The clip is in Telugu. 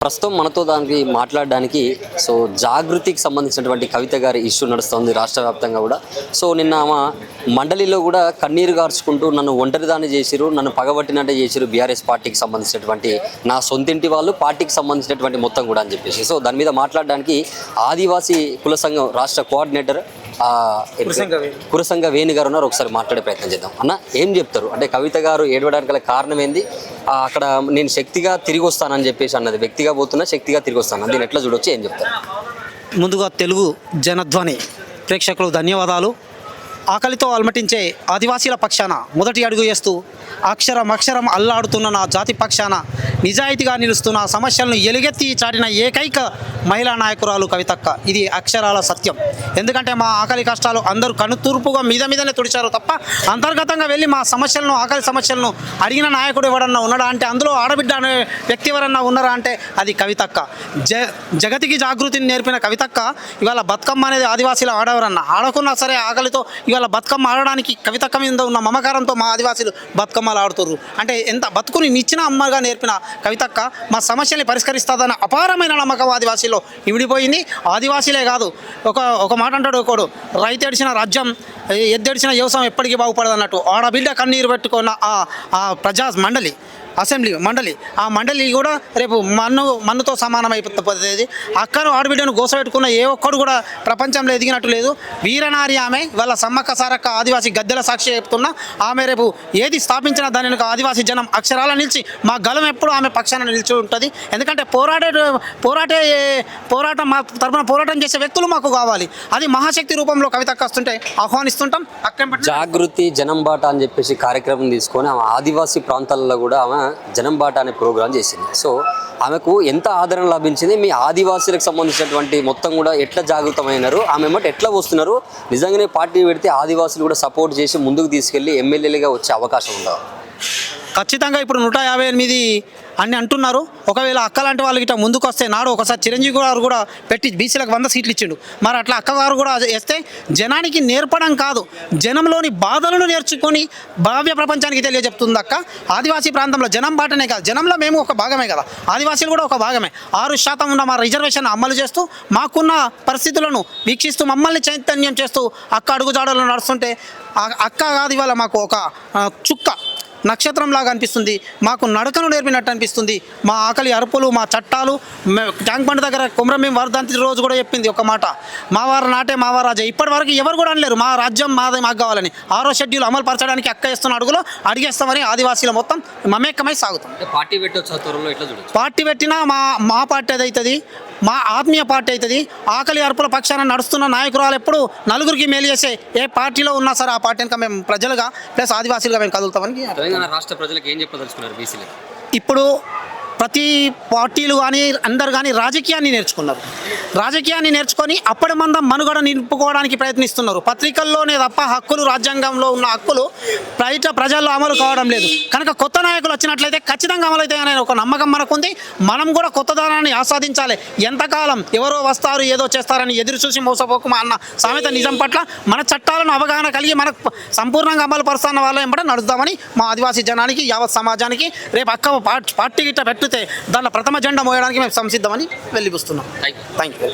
ప్రస్తుతం మనతో దానికి మాట్లాడడానికి సో జాగృతికి సంబంధించినటువంటి కవిత గారి ఇష్యూ నడుస్తుంది రాష్ట్ర వ్యాప్తంగా కూడా. సో నిన్న ఆమె మండలిలో కూడా కన్నీరు గార్చుకుంటూ నన్ను ఒంటరిదాన్ని చేసిరు, నన్ను పగబట్టినట్టే చేసిరు బీఆర్ఎస్ పార్టీకి సంబంధించినటువంటి నా సొంతింటి వాళ్ళు, పార్టీకి సంబంధించినటువంటి మొత్తం కూడా అని చెప్పేసి. సో దాని మీద మాట్లాడడానికి ఆదివాసీ కుల సంఘం రాష్ట్ర కోఆర్డినేటర్ కురసంగ వేణు గారు ఉన్నారు. ఒకసారి మాట్లాడే ప్రయత్నం చేద్దాం. అన్న ఏం చెప్తారు అంటే కవిత గారు ఏడవడానికి గల కారణం ఏంది? అక్కడ నేను శక్తిగా తిరిగి వస్తానని చెప్పేసి అన్నది, వ్యక్తిగా పోతున్నా శక్తిగా తిరిగి వస్తాను, దీన్ని ఎట్లా చూడొచ్చు, ఏం చెప్తారు? ముందుగా తెలుగు జనధ్వని ప్రేక్షకులు ధన్యవాదాలు. ఆకలితో అలమటించే ఆదివాసీల పక్షాన మొదటి అడుగు వేస్తూ అక్షరం అల్లాడుతున్న నా జాతి పక్షాన నిజాయితీగా నిలుస్తున్న సమస్యలను ఎలుగెత్తి చాటిన ఏకైక మహిళా నాయకురాలు కవితక్క. ఇది అక్షరాల సత్యం. ఎందుకంటే మా ఆకలి కష్టాలు అందరూ కనుతూర్పుగా మీదనే తుడిచారు తప్ప అంతర్గతంగా వెళ్ళి మా సమస్యలను, ఆకలి సమస్యలను అడిగిన నాయకుడు ఎవరన్నా ఉన్నాడా అంటే, అందులో ఆడబిడ్డ అనే వ్యక్తి ఎవరన్నా ఉన్నారా అంటే అది కవితక్క. జగతికి జాగృతిని నేర్పిన కవితక్క ఇవాళ బతుకమ్మ అనేది ఆదివాసీలు ఆడవరన్నా ఆడకున్నా సరే ఆకలితో ఇవాళ బతుకమ్మ ఆడడానికి కవితక్క మీద ఉన్న మమకారంతో మా ఆదివాసీలు బతుకమ్మలు ఆడుతుర్రు. అంటే ఎంత బతుకుని నిచ్చిన అమ్మగా నేర్పిన కవితక్క మా సమస్యల్ని పరిష్కరిస్తుందన్న అపారమైన నమ్మకం ఆదివాసీలో ఇమిడిపోయింది. ఆదివాసీలే కాదు, ఒక మాట అంటాడు ఒకడు, రైతు ఎడిచిన రాజ్యం, ఎద్దెడిచిన వ్యవసాయం ఎప్పటికీ బాగుపడదు అన్నట్టు. ఆడబిడ్డ కన్నీరు పెట్టుకున్న ఆ ప్రజా మండలి, అసెంబ్లీ మండలి, ఆ మండలి కూడా రేపు మన్నుతో సమానం అయిపోతుంది. అక్కను ఆడబిడ్డను గోసపెట్టుకున్న ఏ ఒక్కడు కూడా ప్రపంచంలో ఎదిగినట్టు లేదు. వీరనారి ఆమె వాళ్ళ సమ్మక్క సారక్క ఆదివాసీ గద్దెల సాక్షి చెప్తున్నా ఆమె రేపు ఏది స్థాపించిన దాని ఆదివాసీ జనం అక్షరాల నిలిచి మా గలం ఎప్పుడు ఆమె పక్షాన నిలిచి ఉంటుంది. ఎందుకంటే పోరాటం మా తరపున పోరాటం చేసే వ్యక్తులు మాకు కావాలి. అది మహాశక్తి రూపంలో కవితకు వస్తుంటే ఆహ్వానిస్తుంటాం. జాగృతి జనం బాట అని చెప్పేసి కార్యక్రమం తీసుకొని ఆమె ఆదివాసీ ప్రాంతాలలో కూడా ఆమె జనం బాట అనే ప్రోగ్రాం చేసింది. సో ఆమెకు ఎంత ఆదరణ లభించింది? మీ ఆదివాసీలకు సంబంధించినటువంటి మొత్తం కూడా ఎట్లా జాగృతమైనారు, ఆమె ఎమ్మట ఎట్లా వస్తున్నారు? నిజంగానే పార్టీ పెడితే ఆదివాసులు కూడా సపోర్ట్ చేసి ముందుకు తీసుకెళ్ళి ఎమ్మెల్యేలుగా వచ్చే అవకాశం ఉందా? ఖచ్చితంగా. ఇప్పుడు 158 అని అంటున్నారు. ఒకవేళ అక్క లాంటి వాళ్ళకి ఇట్లా ముందుకు వస్తే, నాడు ఒకసారి చిరంజీవి గారు కూడా పెట్టి బీసీలకు 100 సీట్లు ఇచ్చిండు. మరి అట్లా అక్కగారు కూడా వేస్తే జనానికి నేర్పడం కాదు, జనంలోని బాధలను నేర్చుకొని భావ్య ప్రపంచానికి తెలియజెప్తుంది అక్క. ఆదివాసీ ప్రాంతంలో జనం బాటనే కాదు, జనంలో మేము ఒక భాగమే కదా, ఆదివాసీలు కూడా ఒక భాగమే. 6% ఉన్న మా రిజర్వేషన్ అమలు చేస్తూ మాకున్న పరిస్థితులను వీక్షిస్తూ మమ్మల్ని చైతన్యం చేస్తూ అక్క అడుగుజాడలు నడుస్తుంటే అక్క కాదు ఇవాళ మాకు ఒక చుక్క నక్షత్రంలాగా అనిపిస్తుంది. మాకు నడకను నేర్పినట్టు అనిపిస్తుంది. మా ఆకలి అరుపులు, మా చట్టాలు, ట్యాంక్ బండ్ దగ్గర కుమ్రమేం వర్ధంతి రోజు కూడా చెప్పింది ఒక మాట, మా వారు నాటే మా వారు రాజా. ఇప్పటి వరకు ఎవరు కూడా అనలేరు మా రాజ్యం మాదే మాకు కావాలని. 6వ షెడ్యూల్ అమలు పరచడానికి అక్క ఇస్తున్న అడుగులో అడిగేస్తామని ఆదివాసీల మొత్తం మమేకమై సాగుతాం. పార్టీ పెట్టొచ్చు, పార్టీ పెట్టినా మా పార్టీ అవుతుంది, మా ఆత్మీయ పార్టీ అవుతుంది. ఆకలి అరుపుల పక్షాన నడుస్తున్న నాయకురాలు ఎప్పుడు నలుగురికి మేలు చేసే ఏ పార్టీలో ఉన్నా సరే ఆ పార్టీని మేము ప్రజలుగా ప్లస్ ఆదివాసీలుగా మేము కదులుతామని. రాష్ట్ర ప్రజలకు ఏం చెప్పదలుచుకున్నారు బీసీలు? ఇప్పుడు ప్రతి పార్టీలు కానీ అందరు కానీ రాజకీయాన్ని నేర్చుకున్నారు. రాజకీయాన్ని నేర్చుకొని అప్పటి మందం మనుగడ నింపుకోవడానికి ప్రయత్నిస్తున్నారు. పత్రికల్లోనే తప్ప హక్కులు, రాజ్యాంగంలో ఉన్న హక్కులు బయట ప్రజల్లో అమలు కావడం లేదు. కనుక కొత్త నాయకులు వచ్చినట్లయితే ఖచ్చితంగా అమలవుతాయనే ఒక నమ్మకం మనకుంది. మనం కూడా కొత్తదనాన్ని ఆస్వాదించాలి. ఎంతకాలం ఎవరో వస్తారు ఏదో చేస్తారని ఎదురు చూసి మోసపోకుమా అన్న సామెత నిజం పట్ల మన చట్టాలను అవగాహన కలిగి మనకు సంపూర్ణంగా అమలు పరుస్తున్న వాళ్ళ వెంబడి నడుద్దామని మా ఆదివాసీ జనానికి, యావత్ సమాజానికి రేపు అక్క పార్టీ గిట్ట పెడితే దాంట్లో ప్రథమ జెండా మోయడానికి మేము సంసిద్ధమని వెళ్ళిపుస్తున్నాం. Thank you.